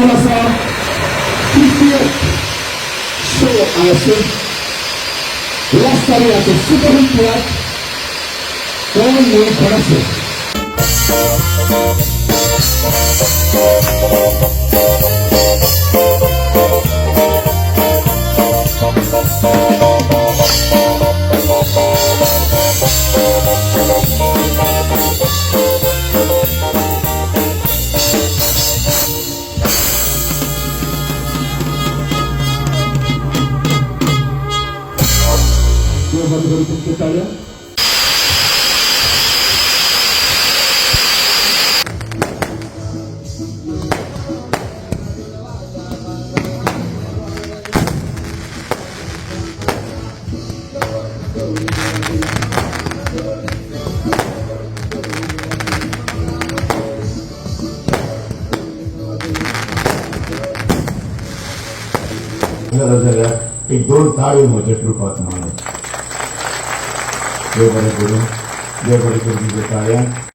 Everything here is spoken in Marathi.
Alasa, 58. So Alasa, last time at the super hit track, all new Corazon. Italia. एक दोन ताळी म्हज्या रूपात मानस देव बरें करूं देव बरें करूं तुमच्या ताळ्यांक